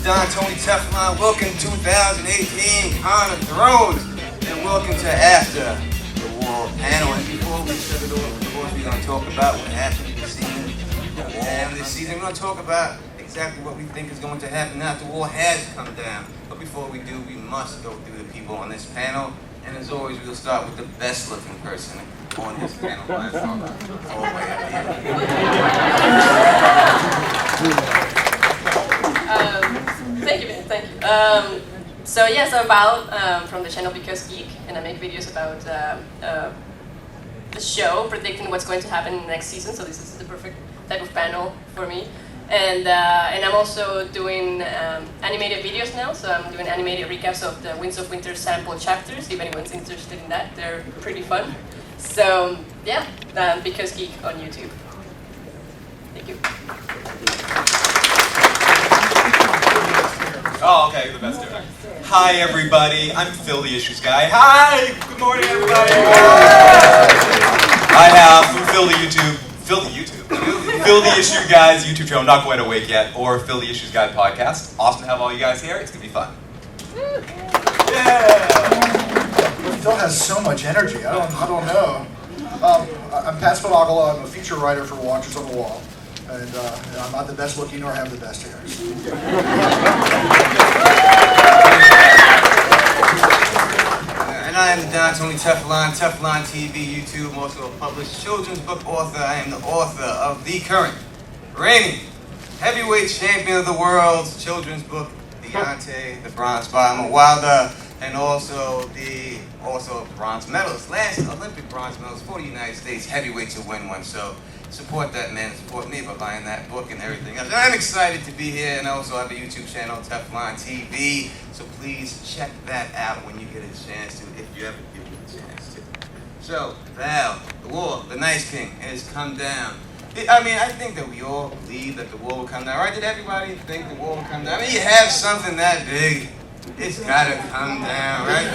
Don Tony Teflon. Welcome 2018 on the throne, and welcome to After the War panel. And before we shut it off, of course, we're going to talk about what happened this season. And this season, we're going to talk about exactly what we think is going to happen now that the war has come down. But before we do, we must go through the people on this panel. And as always, we'll start with the best-looking person on this panel. All the way up here. Thank you, Ben. Thank you. So yes, I'm Val from the channel Because Geek, and I make videos about the show, predicting what's going to happen in the next season. So this is the perfect type of panel for me. And I'm also doing animated videos now. So I'm doing animated recaps of the Winds of Winter sample chapters. If anyone's interested in that, they're pretty fun. So yeah, Because Geek on YouTube. Thank you. Oh, okay, the best there. Hi, everybody. I'm Phil, the Issues Guy. Hi! Good morning, everybody. I have Phil the Issue Guy's YouTube channel, not quite awake yet, or Phil the Issues Guy podcast. Awesome to have all you guys here. It's gonna be fun. Yeah! Phil has so much energy. I don't know. I'm Pat Spinagala. I'm a feature writer for Watchers on the Wall. And I'm not the best looking nor have the best hair. And I am Don Tony Teflon, Teflon Tv, YouTube. I'm also a published children's book author. I am the author of the current reigning heavyweight champion of the world children's book, Deontay, the Bronze Bomber Wilder, and also the bronze medalist, last Olympic bronze medalist for the United States heavyweight to win one. So support that man, support me by buying that book and everything else. And I'm excited to be here, and I also have a YouTube channel, Teflon TV. So please check that out when you get a chance to, if you ever give it a chance to. So, Val, the war, the Night King, has come down. I mean, I think that we all believe that the war will come down, right? Did everybody think the war will come down? I mean, you have something that big, it's gotta come down, right?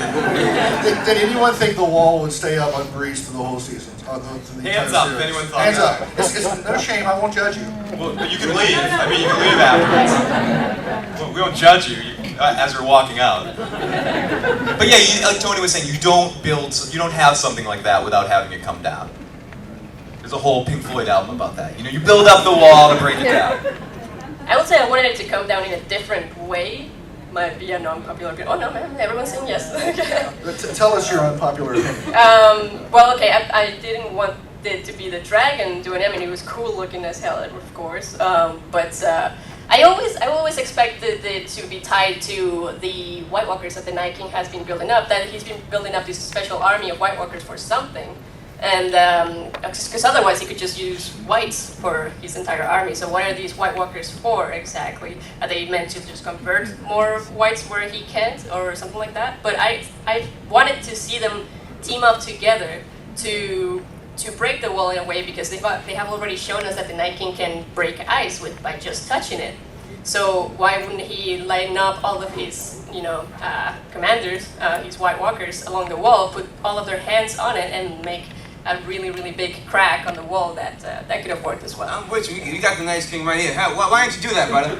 Did anyone think the wall would stay up unbreached through the whole season? Hands up if anyone thought Hands that. up. It's no shame. I won't judge you. Well, you can leave. I mean, you can leave afterwards. Well, we don't judge you as you're walking out. But yeah, like Tony was saying, you don't have something like that without having it come down. There's a whole Pink Floyd album about that. You know, you build up the wall and break it down. I would say I wanted it to come down in a different way. Might be a non-popular opinion. Oh no, man, everyone's saying yes. Tell us your unpopular opinion. Well, okay, I didn't want it to be the dragon doing it. I mean, it was cool looking as hell, of course. But I always expected it to be tied to the White Walkers that the Night King has been building up. That he's been building up this special army of White Walkers for something. And because otherwise he could just use whites for his entire army. So what are these White Walkers for exactly? Are they meant to just convert more whites where he can't, or something like that? But I wanted to see them team up together to break the wall in a way, because they have already shown us that the Night King can break ice by just touching it. So why wouldn't he line up all of his commanders, his White Walkers along the wall, put all of their hands on it, and make a really, really big crack on the wall that could have worked as well. I'm with you. You got the Night King right here. Why didn't you do that, brother?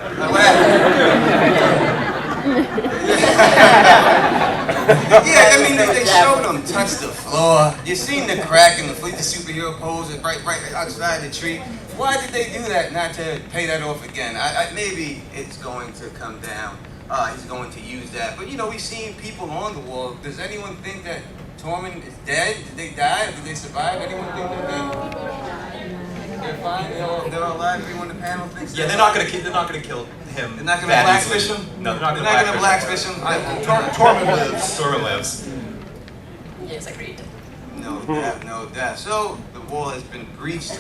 Yeah, I mean, they showed them touch the floor. You seen the crack in the superhero pose right outside the tree. Why did they do that? Not to pay that off again. Maybe it's going to come down. He's going to use that. But we've seen people on the wall. Does anyone think that Tormund is dead? Did they die? Did they survive? Anyone think that they're fine? They're all alive? Everyone on the panel thinks Yeah, they're not gonna kill him. They're not going to blackfish him? No, they're not They're gonna not going to blackfish him? Tormund lives. Tormund lives. Yes, agreed. No doubt. So, the wall has been breached.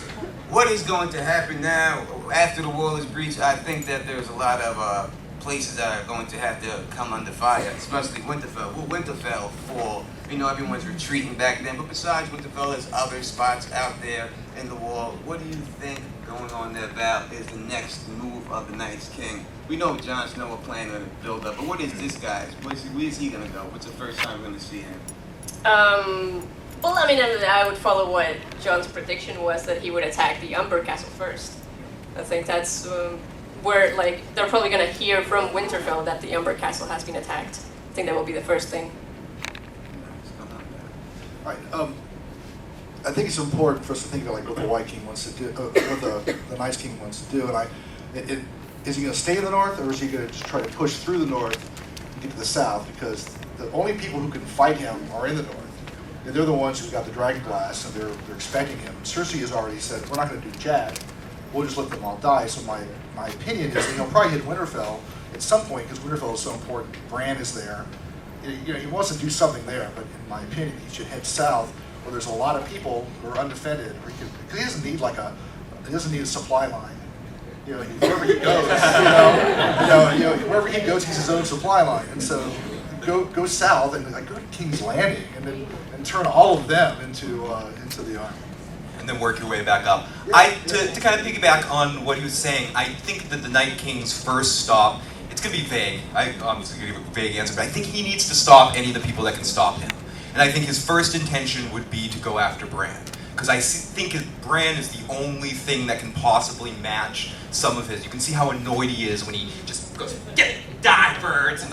What is going to happen now after the wall is breached? I think that there's a lot of places that are going to have to come under fire, especially Winterfell. Will Winterfell fall? Everyone's retreating back then, but besides Winterfell, there's other spots out there in the wall. What do you think going on there, Val, is the next move of the Night's King? We know Jon Snow will plan to build up, but what is this guy's? Where is he going to go? What's the first time we're going to see him? Well, I mean, I would follow what Jon's prediction was, that he would attack the Umber Castle first. I think that's where like they're probably gonna hear from Winterfell that the Umber Castle has been attacked. I think that will be the first thing. All right. I think it's important for us to think about like what the White King wants to do, what the Night King wants to do, and is he going to stay in the north, or is he going to just try to push through the north and get to the south? Because the only people who can fight him are in the north, and they're the ones who got the dragon glass, and they're expecting him. Cersei has already said, we're not going to do jack. We'll just let them all die. So my opinion is that he'll probably hit Winterfell at some point because Winterfell is so important. Bran is there. You know, he wants to do something there, but in my opinion, he should head south, where there's a lot of people who are undefended. Because he doesn't need he doesn't need a supply line. You know, wherever he goes, wherever he goes, he's his own supply line. And so, go south and go to King's Landing, and turn all of them into the army. And then work your way back up. Yeah, to kind of piggyback on what he was saying, I think that the Night King's first stop, it's going to be vague. I'm just going to give a vague answer, but I think he needs to stop any of the people that can stop him. And I think his first intention would be to go after Bran. Because I think Bran is the only thing that can possibly match some of his. You can see how annoyed he is when he just goes, die birds, and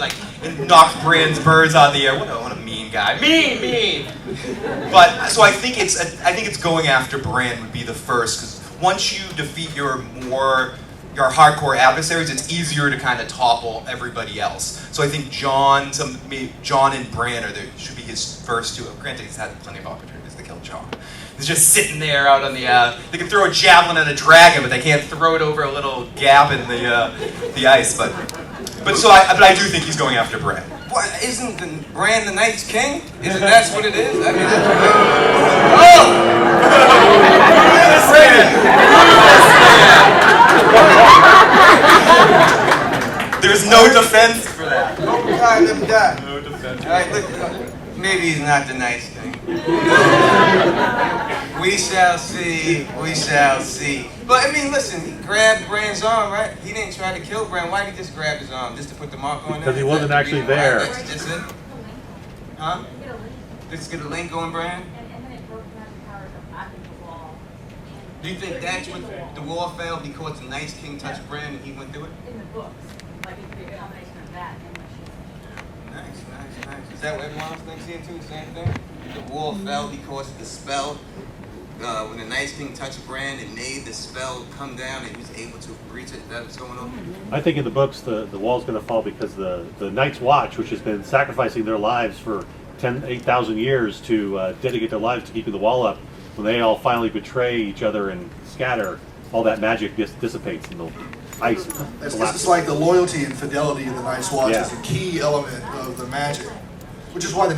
knocks Bran's birds out of the air. What a mean guy. Mean! But, so I think it's going after Bran would be the first, because once you defeat your hardcore adversaries, it's easier to kind of topple everybody else. So I think Jon and Bran should be his first two. Granted, he's had plenty of opportunities to kill Jon. He's just sitting there out on the. They can throw a javelin at a dragon, but they can't throw it over a little gap in the ice. But I do think he's going after Bran. What, isn't Bran the Night's King? Isn't that what it is? I mean, There's no defense for that. Let me die. No defense. All right, look, maybe he's not the Night's King. We shall see. We shall see. But I mean, listen, he grabbed Bran's arm, right? He didn't try to kill Bran. Why did he just grab his arm? Just to put the mark on it? Because he wasn't actually there. That's just it. Huh? Just get a link on Bran? And then it broke down the power of blocking the wall. Do you think that's what the wall fell because the Night's King touched Bran and he went through it? In the books, like it could be a combination of that and the Nice. Is that what everyone else thinks here too? Same thing? The wall fell because of the spell. When the Night's King touched Bran, it made the spell come down and he was able to breach it. That's what's going on? I think in the books the wall's going to fall because the Night's Watch, which has been sacrificing their lives for 8,000 years to dedicate their lives to keeping the wall up, when they all finally betray each other and scatter, all that magic dissipates and the ice It's like the loyalty and fidelity of the Night's Watch is a key element of the magic, which is why the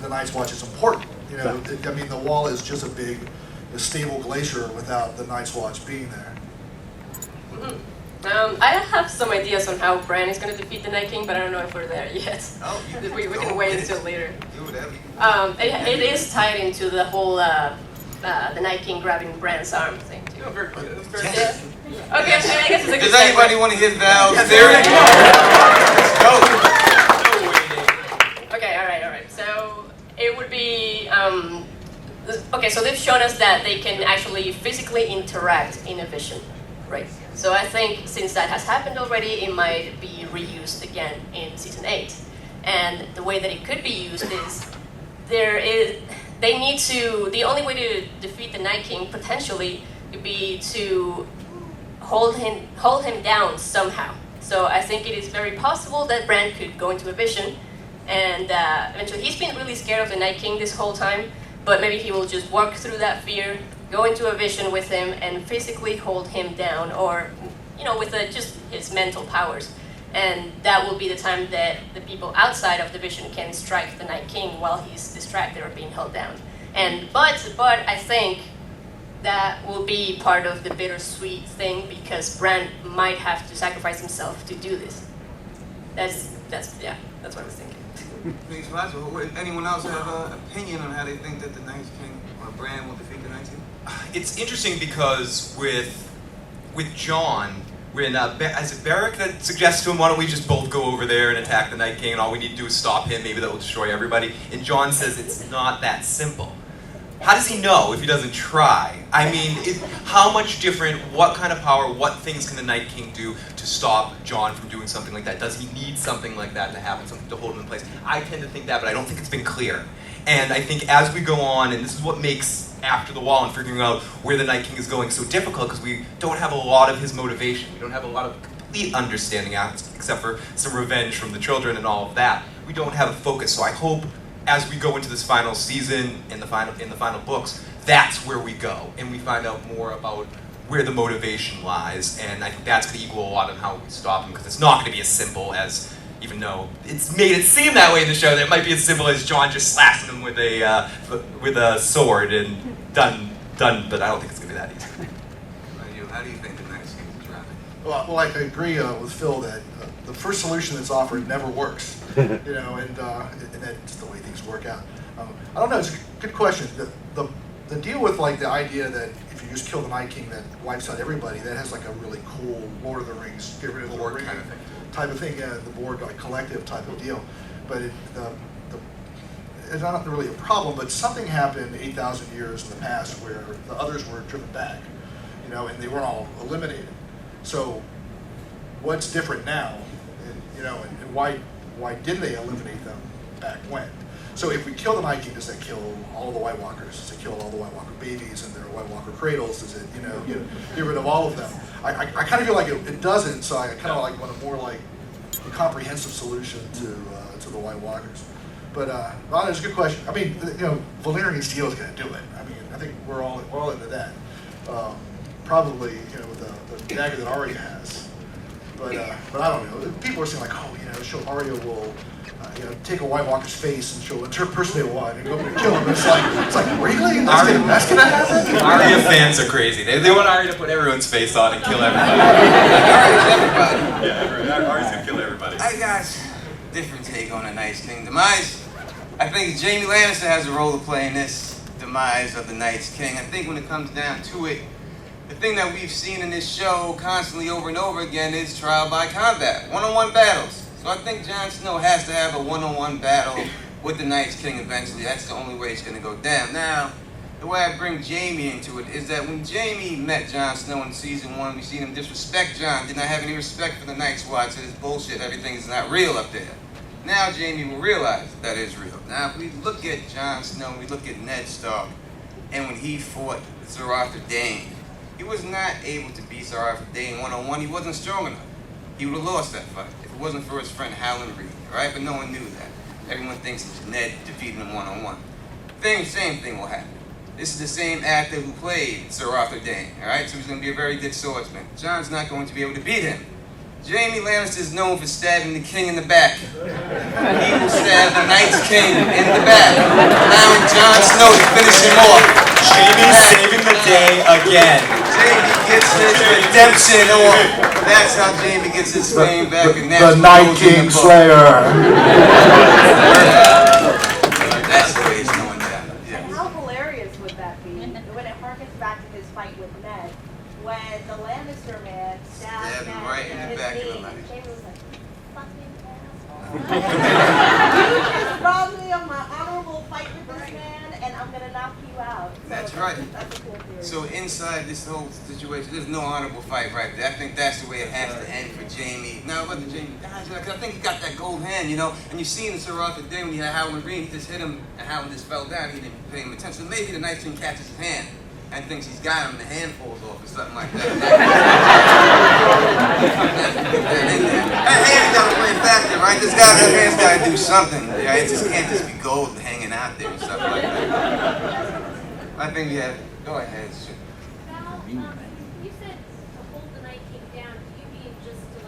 Night's Watch is important. You know, I mean, the wall is just a stable glacier without the Night's Watch being there. I have some ideas on how Bran is going to defeat the Night King, but I don't know if we're there yet. Oh, we can wait until later. Do whatever. It is tied into the whole the Night King grabbing Bran's arm thing too. Yes. Okay, I guess it's a good Does anybody segue. want to hear Val's theory? Let's go. Okay, all right. So it would be okay. So they've shown us that they can actually physically interact in a vision, right? So I think since that has happened already, it might be reused again in season 8. And the way that it could be used is the only way to defeat the Night King potentially would be to hold him down somehow. So I think it is very possible that Bran could go into a vision, and eventually he's been really scared of the Night King this whole time, but maybe he will just walk through that fear, go into a vision with him, and physically hold him down, or with just his mental powers. And that will be the time that the people outside of the vision can strike the Night King while he's distracted or being held down. But I think that will be part of the bittersweet thing because Bran might have to sacrifice himself to do this. That's what I was thinking. Thanks, Roger. Anyone else have an opinion on how they think that the Night King or Bran will defeat the Night King? It's interesting because with Jon, when is it Beric that suggests to him, why don't we just both go over there and attack the Night King, and all we need to do is stop him, maybe that will destroy everybody. And Jon says it's not that simple. How does he know if he doesn't try? I mean, how much different, what kind of power, what things can the Night King do to stop Jon from doing something like that? Does he need something like that to happen, something to hold him in place? I tend to think that, but I don't think it's been clear. And I think as we go on, and this is what makes After the Wall and figuring out where the Night King is going so difficult, because we don't have a lot of his motivation. We don't have a lot of complete understanding, except for some revenge from the children and all of that. We don't have a focus, so I hope as we go into this final season, in the final books, that's where we go, and we find out more about where the motivation lies, and I think that's going to equal a lot of how we stop him, because it's not going to be as simple as, even though it's made it seem that way in the show, that it might be as simple as Jon just slashing him with a sword and done, but I don't think it's going to be that easy. How do you think the Night King is drafted? Well, I agree with Phil that the first solution that's offered never works. And that's the way things work out. I don't know. It's a good question. The deal with like the idea that if you just kill the Night King, that wipes out everybody. That has like a really cool Lord of the Rings, get rid of the Board ring kind of thing. Type of thing. Yeah, the board like collective type of deal. But it's not really a problem. But something happened 8,000 years in the past where the others were driven back, and they weren't all eliminated. So what's different now? And why didn't they eliminate them back when? So if we kill the Night King, does that kill all the White Walkers? Does it kill all the White Walker babies and their White Walker cradles? Does it, get rid of all of them? I kind of feel like it doesn't. So I kind of like want a more like a comprehensive solution to the White Walkers. But Ron, it's a good question. I mean, Valerian Steel is going to do it. I mean, I think we're all into that. Probably, with the dagger that Arya has. But I don't know. People are saying like, show Arya will, take a White Walker's face and she'll impersonate one and go up and kill him. It's like really? That's gonna happen? Arya fans are crazy. They want Arya to put everyone's face on and kill everybody. Arya's gonna kill everybody. I got a different take on the Night King demise. I think Jaime Lannister has a role to play in this demise of the Night King. I think when it comes down to it, the thing that we've seen in this show constantly over and over again is trial by combat, one-on-one battles. So I think Jon Snow has to have a one-on-one battle with the Night King eventually. That's the only way it's going to go down. Now, the way I bring Jaime into it is that when Jaime met Jon Snow in season 1, we seen him disrespect Jon, did not have any respect for the Night's Watch, said it's bullshit, everything is not real up there. Now Jaime will realize that is real. Now if we look at Jon Snow, we look at Ned Stark, and when he fought Sir Arthur Dayne, he was not able to beat Sir Arthur Dayne one-on-one. He wasn't strong enough. He would have lost that fight if it wasn't for his friend Howland Reed, right? But no one knew that. Everyone thinks it's Ned defeating him one-on-one. Same thing will happen. This is the same actor who played Sir Arthur Dayne, all right? So he's going to be a very good swordsman. Jon's not going to be able to beat him. Jaime Lannister is known for stabbing the king in the back. He will stab the Night's King in the back, allowing Jon Snow to finish him off. Jaime's saving the day again. Jaime gets his redemption off. That's how Jaime gets his fame back, and that's the Night King Slayer. That's the way it's going down. Yeah. And how hilarious would that be when it harkens back to his fight with Ned, when the Lannister man stabbed Stabbed him Ned right in the his back of the knee, leg. and Jaime was like, "Fucking asshole! You just robbed me of my honorable fight with this man, and I'm gonna knock you out." So That's right. That's a cool theory. So inside this whole situation, there's no honorable fight right there. I think that's the way it has to end for Jaime. Now, whether Jaime dies, because I think he got that gold hand, and you seen in Sir Arthur Dayne when he had Howland Reed, he just hit him, and Howland just fell down. He didn't pay him attention. So maybe the Night King catches his hand and thinks he's got him, and the hand falls off or something like that. That hand's got to play a factor, right? That hand's got to do something. Right? It just can't just be gold hanging out there and stuff like that. I think we have. Go ahead. Sure. Val, you said to hold the Night King down. Do you mean just to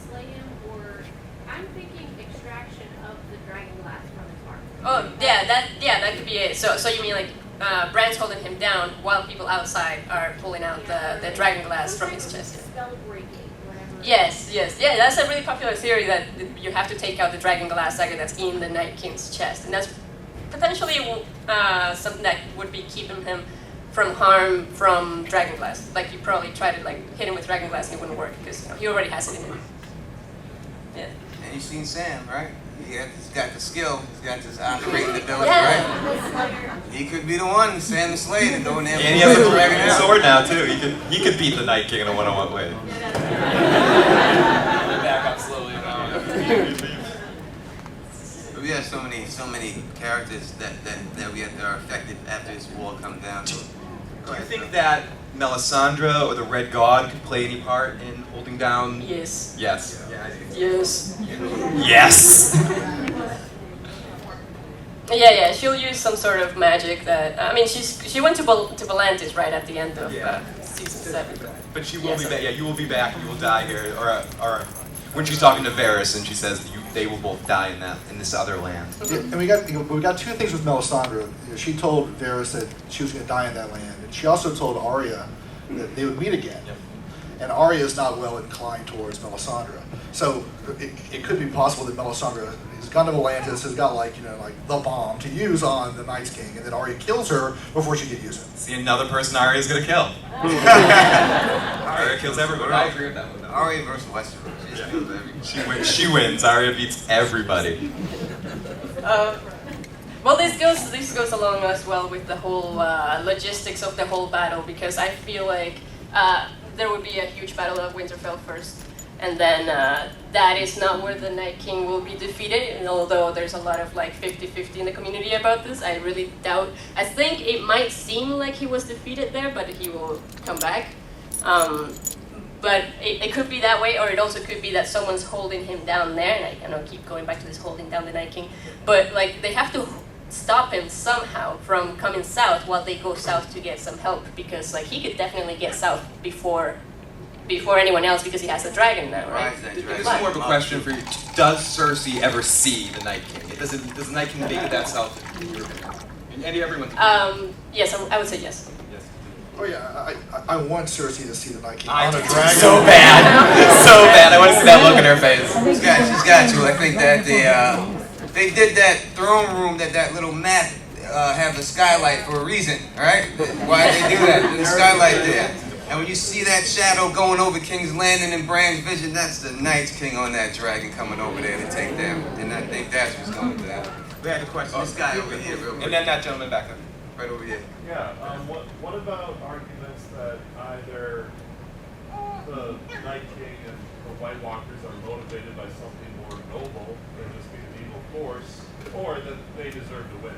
slay him, or I'm thinking extraction of the dragon glass from his heart? Oh, that could be it. So you mean Bran's holding him down while people outside are pulling out the dragon glass from his chest? Spell breaking, whatever. Yes. Yeah, that's a really popular theory that you have to take out the dragon glass dagger that's in the Night King's chest, and that's potentially something that would be keeping him from harm from dragon glass. Like you probably try to hit him with dragon glass and it wouldn't work because he already has it in him. Yeah. And you seen Sam, right? He's got the skill. He's got this operating ability, Yeah. right? He could be the one, Sam the Slayer, to go in there. And he has a dragon sword now too. He could beat the Night King in a one-on-one way. Back up slowly now. We have so many characters that are affected after this wall comes down. Do you think that Melisandre or the Red God could play any part in holding down? Yes. Yes. Yeah, I think so. Yes. Yes. Yeah. She'll use some sort of magic that. I mean, she went to Volantis right at the end of season 7. But she will be back. Yeah, you will be back. You will die here. Or when she's talking to Varys and she says they will both die in this other land. Yeah, and we got two things with Melisandre. She told Varys that she was going to die in that land, and she also told Arya that they would meet again. Yep. And Arya is not well inclined towards Melisandre, so it could be possible that Melisandre has gone to Volantis, has got like the bomb to use on the Night's King, and then Arya kills her before she can use it. See another person Arya's gonna kill. Arya kills everybody. I agree with that one. Arya versus Westeros. She just kills everybody. She wins. Arya beats everybody. Well, this goes along as well with the whole logistics of the whole battle, because I feel like there would be a huge battle of Winterfell first, and then that is not where the Night King will be defeated. And although there's a lot of like 50-50 in the community about this, I really doubt. I think it might seem like he was defeated there, but he will come back. But it could be that way, or it also could be that someone's holding him down there. And I know keep going back to this holding down the Night King, but like they have to stop him somehow from coming south while they go south to get some help, because like he could definitely get south before anyone else, because he has a dragon now, right? This is more of a question for you. Does Cersei ever see the Night King? Does the Night King make it that south? And everyone. Yes, I would say yes. Oh yeah, I want Cersei to see the Night King I on a do dragon. so bad, so bad. I want to see that look in her face. She's got to. I think that they did that throne room, that little map have a skylight for a reason, right? Why did they do that? There's a skylight there. And when you see that shadow going over King's Landing in Bran's vision, that's the Night King on that dragon coming over there to take them. And I think that's what's going to happen. We had a question. This guy over here, real quick. And then that gentleman back there. Right over here. Yeah, what about arguments that either the Night King and the White Walkers are motivated by something more noble than just being an evil force, or that they deserve to win?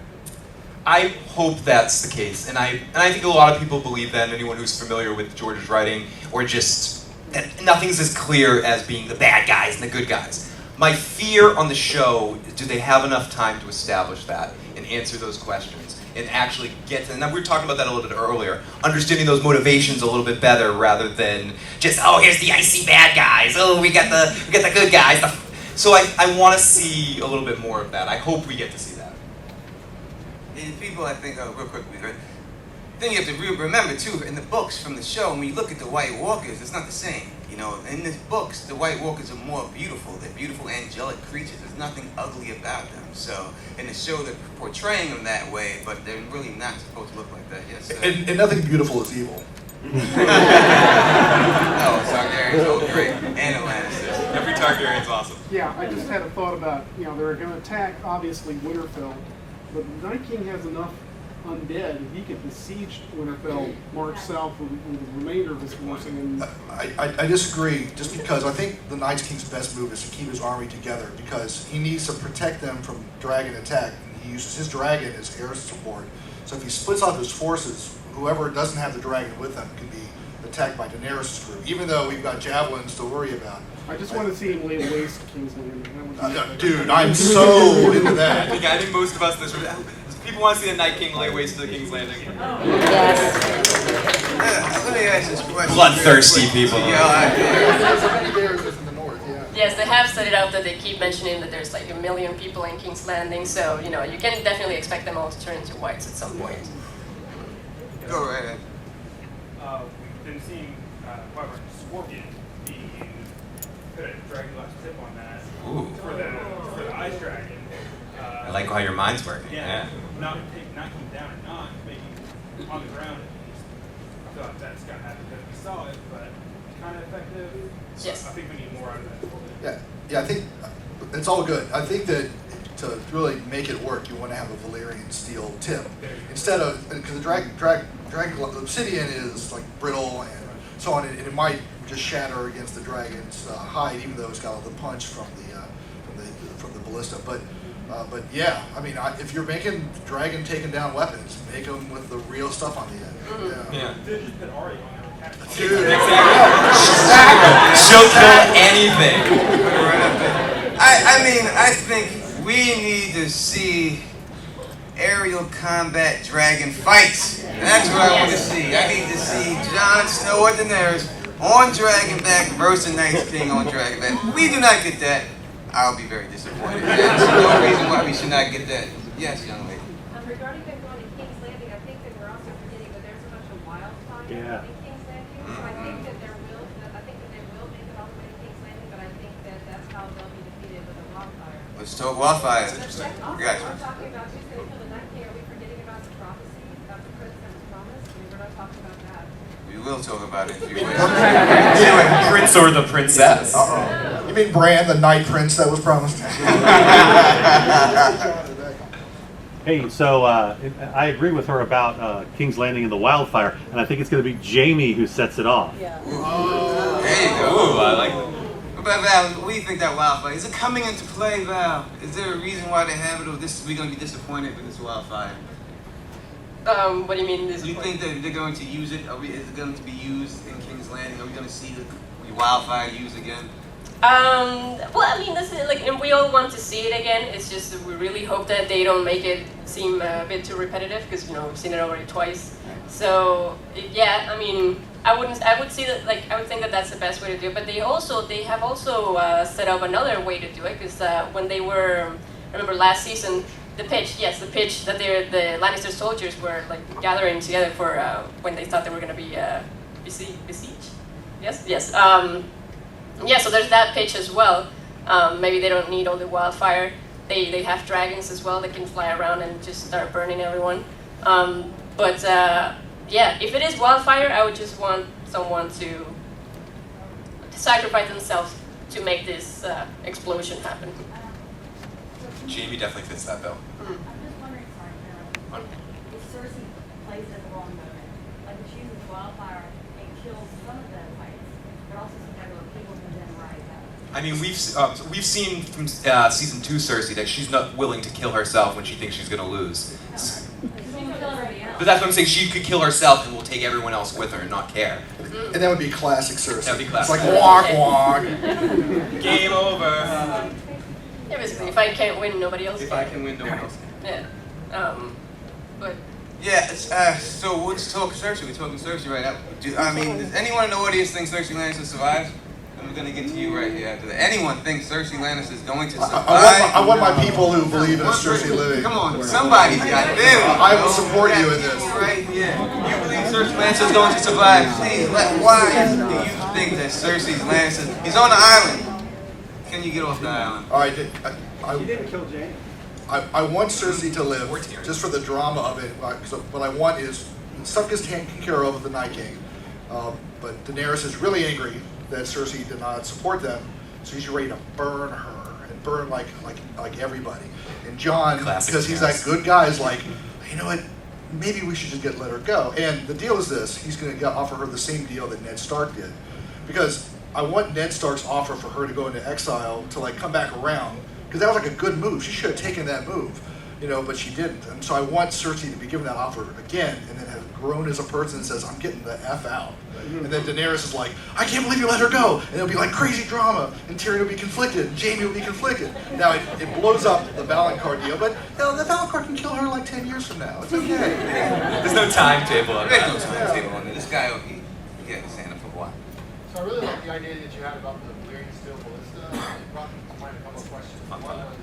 I hope that's the case, and I think a lot of people believe that. Anyone who's familiar with George's writing, or just that nothing's as clear as being the bad guys and the good guys. My fear on the show is, do they have enough time to establish that and answer those questions and actually get to them? Now, we were talking about that a little bit earlier, understanding those motivations a little bit better rather than just, oh, here's the icy bad guys, oh, we got the good guys. So I want to see a little bit more of that. I hope we get to see that. And people, I think, real quickly, right? The thing you have to remember, too, in the books from the show, when you look at the White Walkers, it's not the same. You know, in the books, the White Walkers are more beautiful. They're beautiful, angelic creatures. There's nothing ugly about them. So, in the show, they're portraying them that way, but they're really not supposed to look like that. Yes, sir. And nothing beautiful is evil. No, Targaryen's all great. And Lannisters. Every Targaryen's awesome. Yeah, I just had a thought about, they're going to attack, obviously, Winterfell, but the Night King has enough undead. He could besiege Winterfell, march south with the remainder of his force. And I disagree, just because I think the Night King's best move is to keep his army together, because he needs to protect them from dragon attack. And he uses his dragon as air support. So if he splits out his forces, whoever doesn't have the dragon with them can be attacked by Daenerys' group, even though we've got javelins to worry about. I just want to see him lay waste to King's Landing. Dude, I'm so into that. I think most of us in this room, people want to see the Night King lay waste to the King's Landing. Let me ask this question. Bloodthirsty people. Yes, they have set it out that they keep mentioning that there's like 1 million people in King's Landing, so you can definitely expect them all to turn into whites at some point. Go right ahead. We've been seeing, however, Scorpion being put a Dragula's tip on that for the Ice Dragon. I like how your mind's working. Yeah. Not knocking down or not, making on the ground at least. I feel like that's gonna happen because we saw it, but kind of effective. Yes. I think we need more out of that. Yeah, I think it's all good. I think that to really make it work, you want to have a Valyrian steel tip instead of, because the obsidian is like brittle and so on, and it might just shatter against the dragon's hide, even though it's got all the punch from the ballista. But yeah, I mean, if you're making dragon taking down weapons, make them with the real stuff on the end. Yeah. Dude, She'll kill anything. I think we need to see aerial combat dragon fights. That's what I want to see. I need to see Jon Snow or Daenerys on Dragonback versus Night King on Dragonback. If we do not get that, I'll be very disappointed. There's no reason why we should not get that. Yes, young lady. Regarding them going to King's Landing, I think that we're also forgetting that there's a bunch of wildfire Yeah. in King's Landing. So I think that they will make it all the way to King's Landing, but I think that that's how they'll be defeated with a wildfire. Let's talk wildfire. Also, Gotcha. we're talking about who's going to kill the Night King. Are we forgetting about the prophecy of the prince that was promised? I mean, we're not talking about that. We will talk about it if you wish. Prince or the princess. uh-oh. You mean Bran, the Night Prince that was promised? Hey, so I agree with her about King's Landing and the wildfire, and I think it's going to be Jaime who sets it off. Yeah. There you go. Ooh, I like that. What about Val? What do you think that wildfire? Is it coming into play, Val? Is there a reason why they have it, or we're going to be disappointed with this wildfire? What do you mean? Do you think that they're going to use it? Is it going to be used in King's Landing? Are we going to see the wildfire used again? Well, I mean, this is and we all want to see it again. It's just that we really hope that they don't make it seem a bit too repetitive, because we've seen it already twice. So yeah, I mean, I would see that I would think that that's the best way to do it. But they have also set up another way to do it, because when they were, remember last season, the pitch that the Lannister soldiers were gathering together for when they thought they were going to be besieged. Yes. Yeah, so there's that pitch as well. Maybe they don't need all the wildfire. They have dragons as well that can fly around and just start burning everyone. Yeah, if it is wildfire, I would just want someone to sacrifice themselves to make this explosion happen. Jaime definitely fits that bill. I'm just wondering, sorry, if Cersei plays at the wrong moment, like if she uses wildfire and kills some of the fights, but also some regular people who then rise up. I mean, we've seen from season 2 Cersei that she's not willing to kill herself when she thinks she's going to lose. But that's what I'm saying. She could kill herself and will take everyone else with her and not care. And that would be classic Cersei. That would be classic. It's like walk, walk. Game over. Yeah, basically, if I can't win, nobody else If can. I can win, no one else can. Yeah. But Yeah, so let's talk Cersei. We're talking Cersei right now. Does anyone in the audience think Cersei Lannister survives? And we're going to get to you right here after that. Anyone think Cersei Lannister is going to survive? I want my people who believe in a Cersei living. Come on, somebody's got it. I will support you in this. Right here. You believe Cersei Lannister is going to survive? Please, why do you think that Cersei's Lannister... He's on the island. Can you get off the island? All right, She didn't kill Jaime. I want Cersei to live, Or Tyrion. just for the drama of it. So what I want is stuff gets taken care of with the Night King. But Daenerys is really angry that Cersei did not support them, so he's ready to burn her and burn like everybody. And Jon, Classic because he's Daenerys. that good guy, is like, you know what? Maybe we should just let her go. And the deal is this: he's going to offer her the same deal that Ned Stark did, because I want Ned Stark's offer for her to go into exile to come back around, because that was a good move. She should have taken that move, but she didn't. And so I want Cersei to be given that offer again, and then have grown as a person and says, "I'm getting the F out." And then Daenerys is like, "I can't believe you let her go," and it'll be crazy drama, and Tyrion will be conflicted, and Jaime will be conflicted. Now it blows up the Valonqar deal, but the Valonqar can kill her 10 years from now. It's okay. There's no timetable on There's no that. timetable on it. This guy, he getting Santa for what? So I really like the idea that you had about the Valyrian steel ballista. It brought to mind a couple of questions. One was,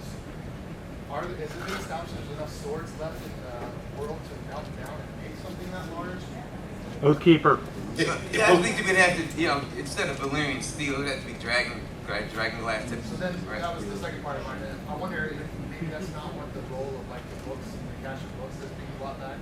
is it been established there's enough swords left in the world to melt down and make something that large? Oathkeeper. I think you would have to, instead of Valyrian steel, it would have to be dragon glass tips. So then Right. that was the second part of mine. I wonder if maybe that's not what the role of the books, the cache of books is being brought back.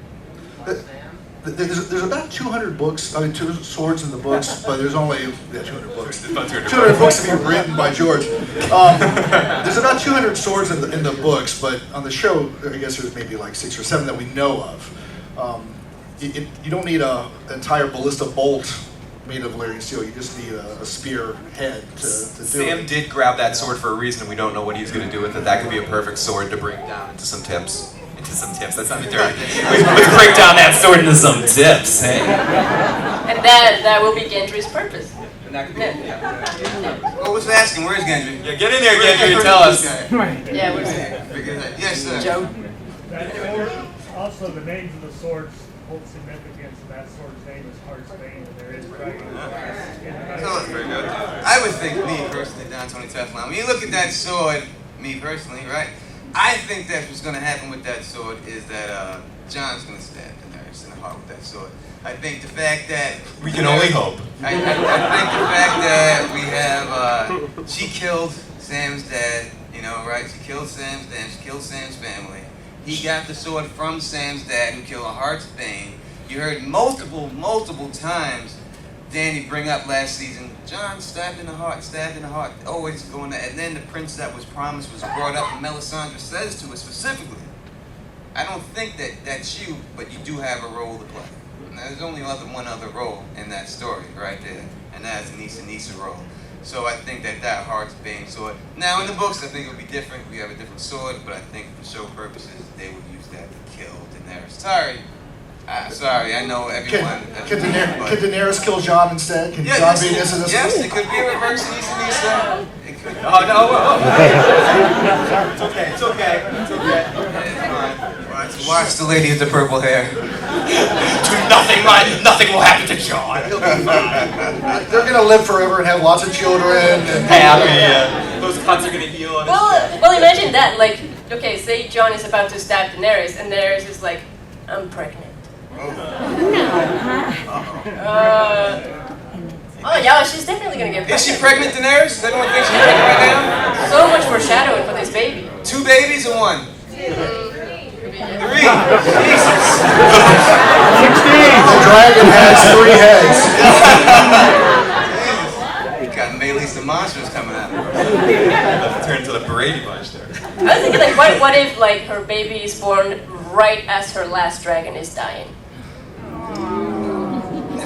There's about 200 books, I mean, 2 swords in the books, but there's only 200 books. About 200 200 books to be written by George. There's about 200 swords in the books, but on the show, I guess there's maybe like 6 or 7 that we know of. You don't need an entire ballista bolt made of Valyrian steel. You just need a spear head to do Sam it. did grab that sword for a reason, and we don't know what he's going to do with it. That could be a perfect sword to bring down into some tips. Into some tips, that sounded dirty. Let's break down that sword into some tips, hey? And that will be Gendry's purpose. And that could be, yeah. Well, what's asking? Where's Gendry? Yeah, get in there, Gendry, and tell us. Yeah, we're Yes, sir. Joe. That sword, also the names of the swords hold significance, and that sword's name is Heartsbane, and there is dragon glass in the So, I would think, me personally, Don Tony Teflon, when you look at that sword, me personally, right? I think that's what's going to happen with that sword is that Jon's going to stab Daenerys in the heart with that sword. I think the fact that We can only hope. I think the fact that we have she killed Sam's dad, you know, right? She killed Sam's dad. She killed Sam's family. He got the sword from Sam's dad, who killed a Heartsbane. You heard multiple times Danny bring up last season, Jon stabbed in the heart, always going there. And then the prince that was promised was brought up, and Melisandre says to us specifically, I don't think that that's you, but you do have a role to play. And there's only one other role in that story right there, and that's Nissa role. So I think that Heartsbane sword. Now in the books, I think it'll be different. We have a different sword, but I think for show purposes, they would use that to kill Daenerys. Sorry, I know everyone. Can Daenerys kill Jon instead? Can Jon be Nissa? Yes, it could be a reverse Nissa. It could. Oh, no. It's okay. It's fine. Watch the lady with the purple hair. Nothing will happen to Jon. He'll be fine. They're gonna live forever and have lots of children. And Happy. Those cuts are gonna heal on his chest. Well, imagine that. Like, okay, say Jon is about to stab Daenerys, and Daenerys is like, I'm pregnant. Oh yeah, she's definitely gonna get pregnant. Is she pregnant, Daenerys? Does anyone think she's pregnant right now? So much foreshadowing for this baby. 2 babies or 1? 3. Jesus. 16. The dragon has 3 heads. You got Melee's the monsters coming out. Let's turn to the Brady Bunch there. I was thinking, like, what if, like, her baby is born right as her last dragon is dying?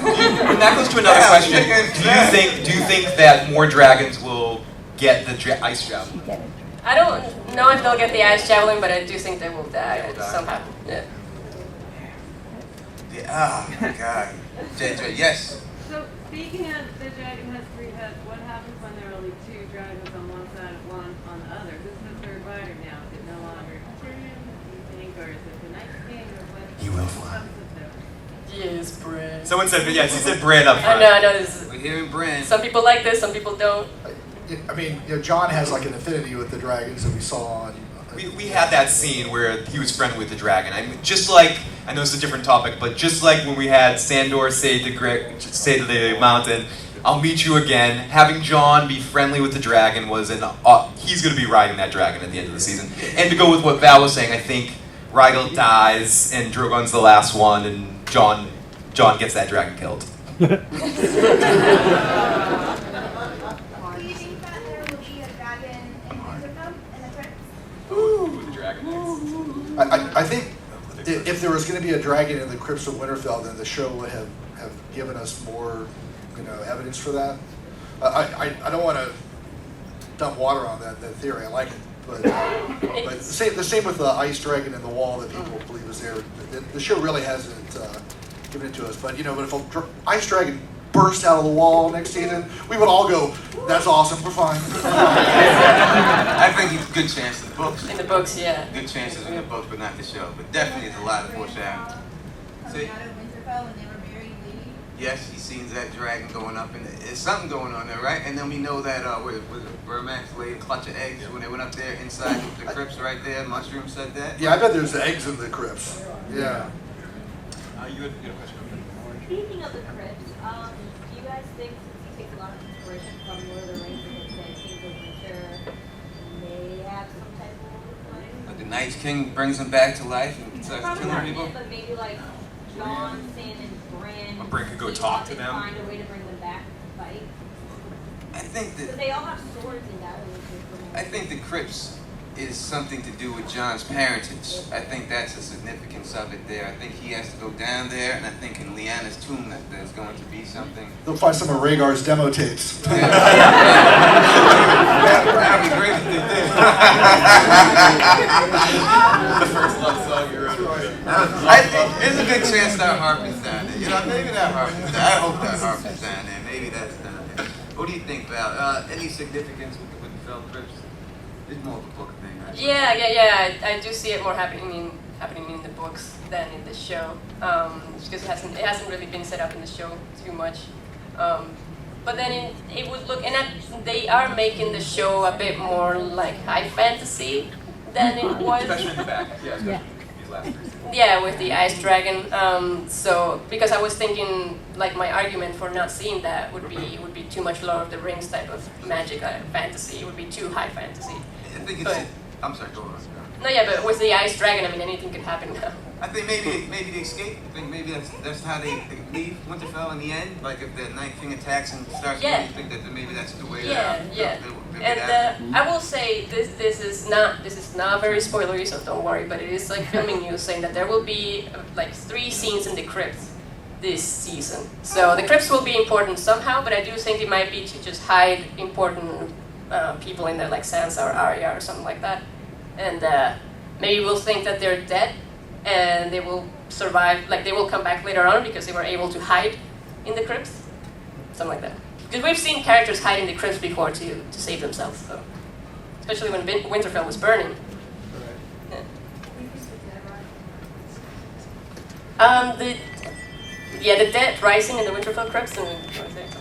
And that goes to another question. Do you think that more dragons will get the ice javelin? I don't know if they'll get the ice javelin, but I do think they will die somehow. Yeah. Oh, God. JJ, yes. So, speaking of the dragon has 3 heads, what happens when there are only 2 dragons on one side and 1 on the other? Who's the third rider now? Is it no longer Tyrion, do you think, or is it the Night King, or what? He will fly. Yes, Bran. Someone said, yes, he said Bran up front. I know. This is, We're hearing Bran. some people like this, some people don't. I mean, Jon has like an affinity with the dragons that we saw on. We had that scene where he was friendly with the dragon. I mean, just like, I know it's a different topic, but just like when we had Sandor say to the mountain, I'll meet you again. Having Jon be friendly with the dragon was he's going to be riding that dragon at the end of the season. And to go with what Val was saying, I think Rhaegal dies and Drogon's the last one, and Jon gets that dragon killed. Do you think that there will be a dragon in Winterfell in the crypt? Ooh, the dragon. I think if there was going to be a dragon in the crypts of Winterfell, then the show would have given us more, evidence for that. I don't want to dump water on that theory. I like it, but the same with the ice dragon in the wall that people believe is there. The show really hasn't given it to us. But but if an ice dragon burst out of the wall next season, we would all go, "That's awesome. We're fine." I think it's a good chance in the books. In the books, yeah. Good chances in the books, but not the show. But definitely there's a lot of foreshadowing. Coming out of Winterfell when they were buried leaving? Yes, he sees that dragon going up, and there's something going on there, right? And then we know that was it Vermax laid a clutch of eggs when they went up there inside the crypts right there. Mushroom said that. Yeah, I bet there's eggs in the crypts. Yeah. You had a question. Speaking of the crypts, do you guys think, since he takes a lot of inspiration from Lord of the Rings and the Kings of Winter, may have some type of But the Night King brings him back to life and starts probably killing not people. him, but maybe like Jon, Sam, and Bran. Or Bran could go team talk up to and them. Find a way to bring them back to fight. I think Because that they all have swords and that. I think the crypts is something to do with John's parentage. I think that's the significance of it there. I think he has to go down there, and I think in Lyanna's tomb that there's going to be something. They'll find some of Rhaegar's demo tapes. That'd be great if they did. The first love song you wrote. I think there's a good chance that Harper's down there. You know, maybe that Harper's down there. I hope that Harper's down there. Maybe that's down there. What do you think, Val? Any significance with the Fell Crypts? It's more of a book thing, right? Yeah. I do see it more happening in the books than in the show, because it hasn't really been set up in the show too much. But then it would look, and they are making the show a bit more like high fantasy than it was. Especially in the back. Yeah, especially these last 3 seasons. Yeah, with the ice dragon. So because I was thinking, like, my argument for not seeing that would be too much Lord of the Rings type of magic fantasy. It would be too high fantasy. I think it's. But- I'm sorry. Go on. No, yeah, but with the ice dragon, I mean, anything could happen now. I think maybe they escape. I think maybe that's how they leave Winterfell in the end. Like if the Night King attacks and starts, Yeah. you think that maybe that's the way. Yeah. And I will say this is not very spoilery, so don't worry. But it is like filming news saying that there will be like 3 scenes in the crypt this season. So the crypts will be important somehow, but I do think it might be to just hide important people in there, like Sansa or Arya or something like that. And maybe we'll think that they're dead, and they will survive. Like they will come back later on because they were able to hide in the crypts, something like that. Because we've seen characters hide in the crypts before to save themselves, so. Especially when Winterfell was burning. Yeah. The dead rising in the Winterfell crypts. And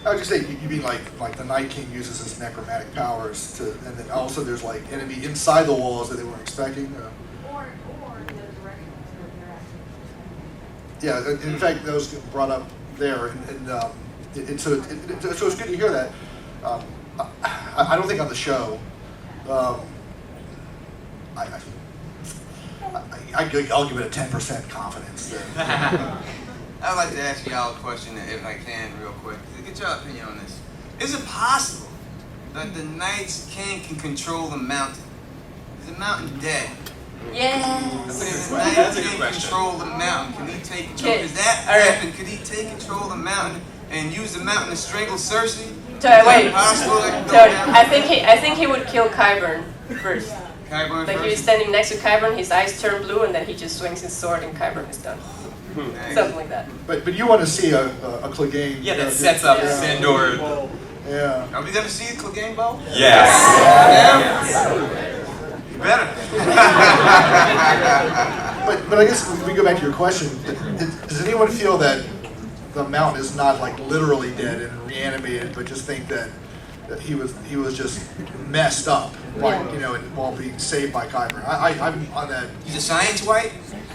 I would just say, you mean like the Night King uses his necromantic powers to, and then also there's like enemy inside the walls that they weren't expecting. Or the other direction where they're actually. Yeah, in fact, that was brought up there, so it's good to hear that. I don't think on the show, I'll give it a 10% confidence. I'd like to ask y'all a question, if I can, real quick. Get your opinion on this. Is it possible that the Night's King can control the mountain? Is the mountain dead? Yes. If the Night King control the mountain, can he take control? Does that happen? Could he take control of the mountain and use the mountain to strangle Cersei? Wait. Possible? I think he would kill Qyburn first. Qyburn Like first? he was standing next to Qyburn, his eyes turn blue, and then he just swings his sword, and Qyburn is done. Something like that. But you want to see a Clegane. Yeah, that sets up Sandor. Yeah. Are we going to see the Clegane bow? Yes. You better. But I guess if we go back to your question, does anyone feel that the mountain is not like literally dead and reanimated, but just think that he was just messed up, like, while being saved by Qyburn? I'm on that. He's a science white,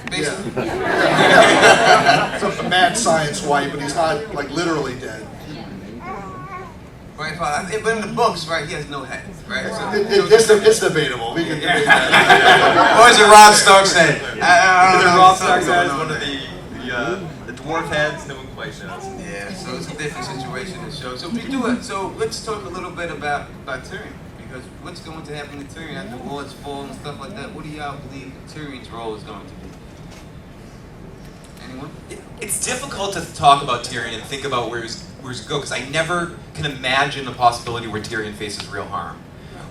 basically. Yeah. So a mad science white, but he's not like literally dead. Right, but in the books, right, he has no head, right? So, It's debatable. We can debate that. Or is it Rob Stark said? I don't know. Rob Stark has one of the dwarf heads. No one quite knows. Yeah, so it's a different situation to show. So we do it. So let's talk a little bit about Tyrion, because what's going to happen to Tyrion after Ward's fall and stuff like that? What do y'all believe Tyrion's role is going to be? Anyone? It's difficult to talk about Tyrion and think about where he's going to go, because I never can imagine the possibility where Tyrion faces real harm,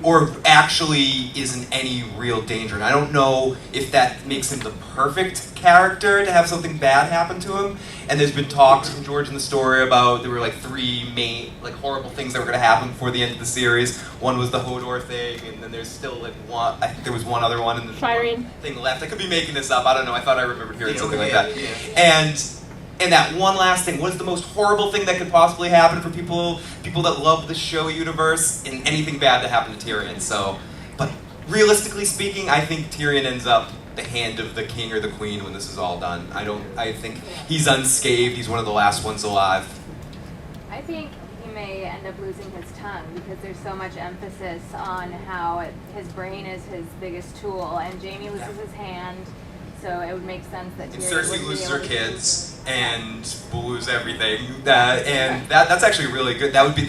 or actually is in any real danger. And I don't know if that makes him the perfect character to have something bad happen to him. And there's been talks from George in the story about there were like 3 main horrible things that were going to happen before the end of the series. One was the Hodor thing, and then there's still one. I think there was one other one, and there's one thing left. I could be making this up. I don't know. I thought I remembered hearing something like that. Yeah. And that one last thing, what is the most horrible thing that could possibly happen for people that love the show universe, and anything bad to happen to Tyrion? So, but realistically speaking, I think Tyrion ends up the hand of the king or the queen when this is all done. I think he's unscathed. He's one of the last ones alive. I think he may end up losing his tongue because there's so much emphasis on how his brain is his biggest tool, and Jaime loses his hand. So it would make sense that And Tyrion Cersei would be loses able her to- kids and will lose everything. That's actually really good. That would be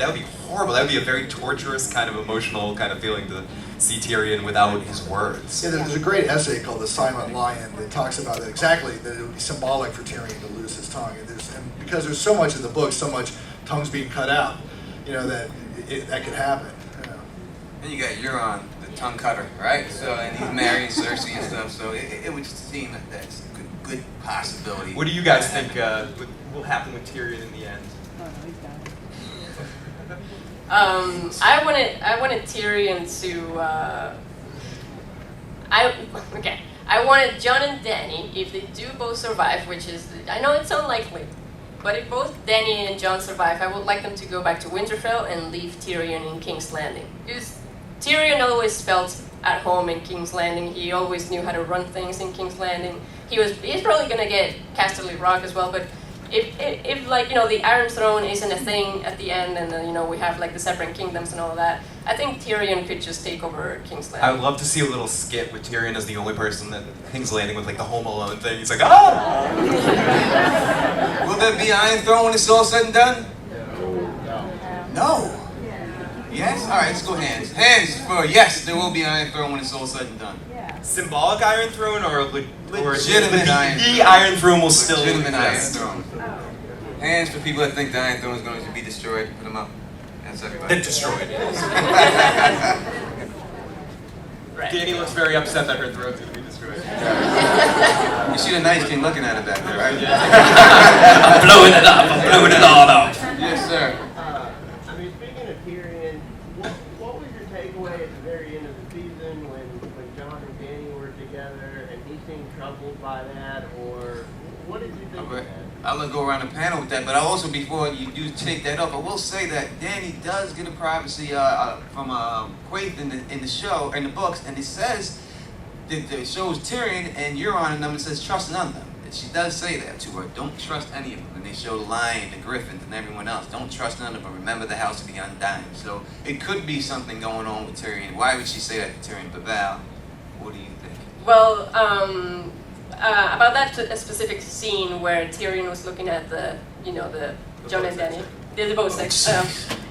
horrible. That would be a very torturous kind of emotional kind of feeling to see Tyrion without his words. Yeah, there's a great essay called The Silent Lion that talks about that exactly, that it would be symbolic for Tyrion to lose his tongue. And because there's so much in the book, so much tongues being cut out, that that could happen. And you got Euron, the tongue cutter, right? So, and he's marrying Cersei and stuff. So it would seem that that's a good possibility. What do you guys think will happen with Tyrion in the end? I wanted Tyrion to. I wanted Jon and Dany, if they do both survive, which is, I know it's unlikely, but if both Dany and Jon survive, I would like them to go back to Winterfell and leave Tyrion in King's Landing. Because Tyrion always felt at home in King's Landing. He always knew how to run things in King's Landing. He's probably gonna get Casterly Rock as well, but if like, the Iron Throne isn't a thing at the end, and then, we have like the separate kingdoms and all that, I think Tyrion could just take over King's Landing. I would love to see a little skit with Tyrion as the only person that King's Landing with like the Home Alone thing. He's like, ah! Will there be Iron Throne when it's all said and done? No. Yes? All right, let's go hands. Hands for yes, there will be Iron Throne when it's all said and done. Symbolic Iron Throne or legitimate Iron Throne? The Iron Throne will still legitimate exist. Iron Throne. Hands for people that think the Iron Throne is going to be destroyed. Put them up. That's everybody. Then destroyed. Danny looks very upset that her throat's going to be destroyed. You see the Night King looking at it back there, right? I'm blowing it up. I'm blowing it all up. Yes, sir. I mean, speaking of Tyrion, what was your takeaway at the very end of the season when Jon and Dany were together and he seemed troubled by that, or what did you think of that? I'll go around the panel with that, but I also, before you do take that up, I will say that Dany does get a privacy from Quaithe in the show, in the books, and it says that it shows Tyrion and Euron and them, it says trust none of them. And she does say that to her, don't trust any of them. And they show the Lion, the Griffins, and everyone else. Don't trust none of them. Remember the House of the Undying. So it could be something going on with Tyrion. Why would she say that to Tyrion? But Val, what do you think? Well, about that specific scene where Tyrion was looking at the Jon and Dany, the boat sex.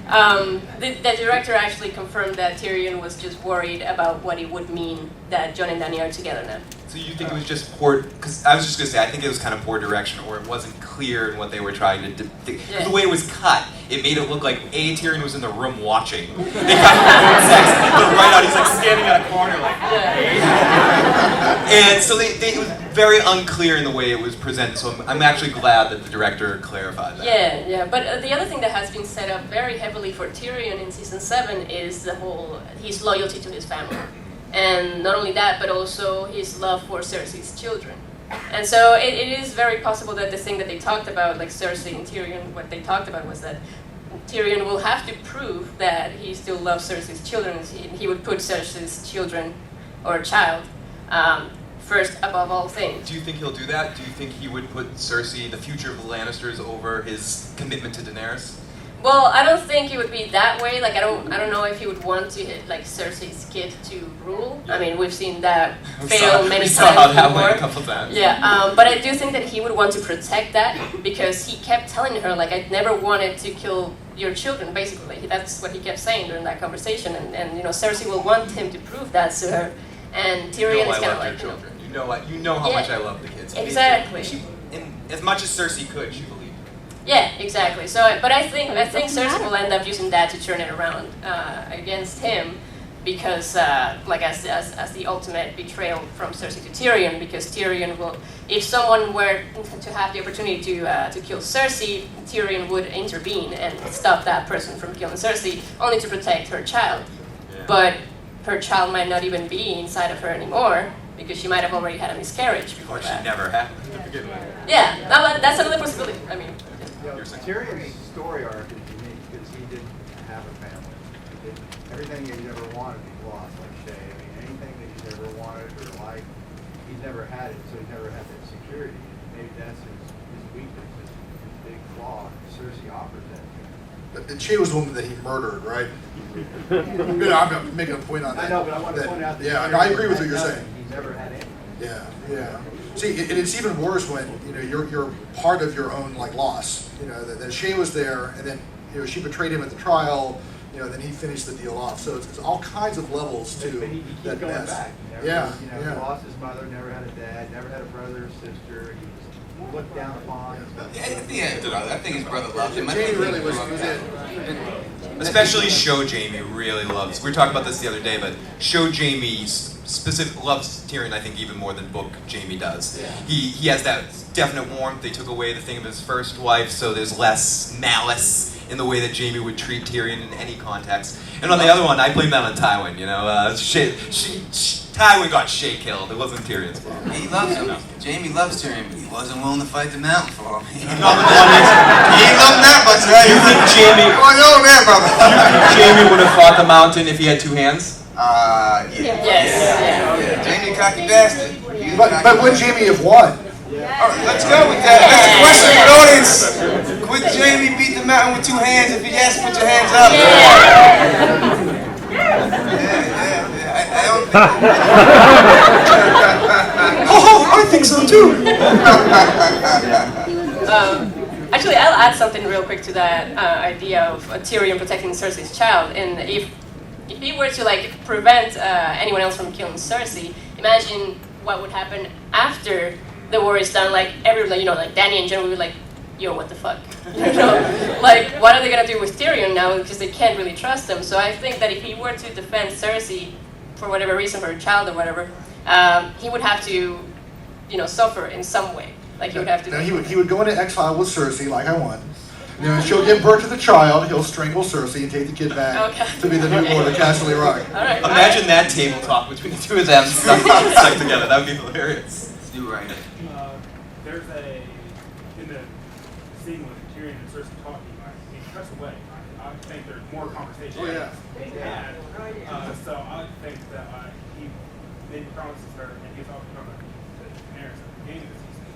The director actually confirmed that Tyrion was just worried about what it would mean that Jon and Dany are together now. So you think it was just poor, because I was just going to say, I think it was kind of poor direction, or it wasn't clear in what they were trying to depict. Yeah. The way it was cut, it made it look like Tyrion was in the room watching. They cut the sex, but right out, he's like standing in a corner like, and so it was very unclear in the way it was presented, so I'm actually glad that the director clarified that. Yeah, but the other thing that has been set up very heavily for Tyrion in season 7 is his loyalty to his family. And not only that, but also his love for Cersei's children. And so it is very possible that the thing that they talked about, like Cersei and Tyrion, what they talked about was that Tyrion will have to prove that he still loves Cersei's children. He would put Cersei's children, or child, first above all things. Do you think he'll do that? Do you think he would put Cersei, the future of the Lannisters, over his commitment to Daenerys? Well, I don't think it would be that way. Like, I don't know if he would want to hit like Cersei's kid to rule. Yeah. I mean, we've seen that fail many times. We saw how that before. went a couple times. Yeah, but I do think that he would want to protect that because he kept telling her like, I never wanted to kill your children. Basically, that's what he kept saying during that conversation. And Cersei will want him to prove that to her. And Tyrion is kind of like, children. You know how much I love the kids. Exactly. As much as Cersei could, she believed. Yeah, exactly. So, but I think Cersei will end up using that to turn it around against him, because like as the ultimate betrayal from Cersei to Tyrion, because Tyrion will, if someone were to have the opportunity to kill Cersei, Tyrion would intervene and stop that person from killing Cersei, only to protect her child. Yeah. But her child might not even be inside of her anymore, because she might have already had a miscarriage before that. Or she never happened to begin with. Yeah, that's another possibility. I mean. Tyrion's story arc is unique because he didn't have a family. Everything he ever wanted, he lost, like Shay. I mean, anything that he's ever wanted or liked, he's never had it, so he never had that security. Maybe that's his weakness, his big flaw. Cersei offers that to him. And she was the woman that he murdered, right? I'm making a point on that. I know, but I want to point out that I agree with what you're saying. He's never had anything. Yeah. See, it's even worse when you're part of your own loss. That Shay was there, and then she betrayed him at the trial. Then he finished the deal off. So it's all kinds of levels to But he that keeps going mess. back. He lost his mother, never had a dad, never had a brother or sister. He was looked down upon. I think his brother loved him. Jamie really was it. Especially Show Jamie really loves. We were talking about this the other day, but Show Jamie specific loves Tyrion, I think, even more than book Jamie does. Yeah. He has that definite warmth. They took away the thing of his first wife, so there's less malice in the way that Jamie would treat Tyrion in any context. And on the other one, I blame that on Tywin. Tywin got Shay killed. It wasn't Tyrion's fault. He loves him. Jamie loves Tyrion, but he wasn't willing to fight the mountain for him. He ain't No, but the one is, loved that much, right? you think Jamie? Oh, no, man, brother. You think Jamie would have fought the mountain if he had two hands? Yeah. Yes. Jamie, cocky bastard. But would Jamie have won? All right, let's go with that. That's the question for the audience. Would Jamie beat the mountain with two hands? If yes, put your hands up. I don't Oh, I think so too. Actually, I'll add something real quick to that idea of Tyrion protecting Cersei's child. And if he were to prevent anyone else from killing Cersei, imagine what would happen after the war is done. Dany and Jon would be like, yo, what the fuck? What are they gonna do with Tyrion now? Because they can't really trust him. So I think that if he were to defend Cersei for whatever reason, for her child or whatever, he would have to, suffer in some way. He would have to. No, he would go into exile with Cersei, like I won. She'll give birth to the child. He'll strangle Cersei and take the kid back to be the new lord of Castle Rock. All right. Imagine that table talk between the two of them stuck together. That would be hilarious. You're right. There's in the scene with Tyrion and Cersei talking, he cuts away. I think there's more conversation being had. So I think that he made promises her, and he's also talking about the Daenerys at the beginning of the season.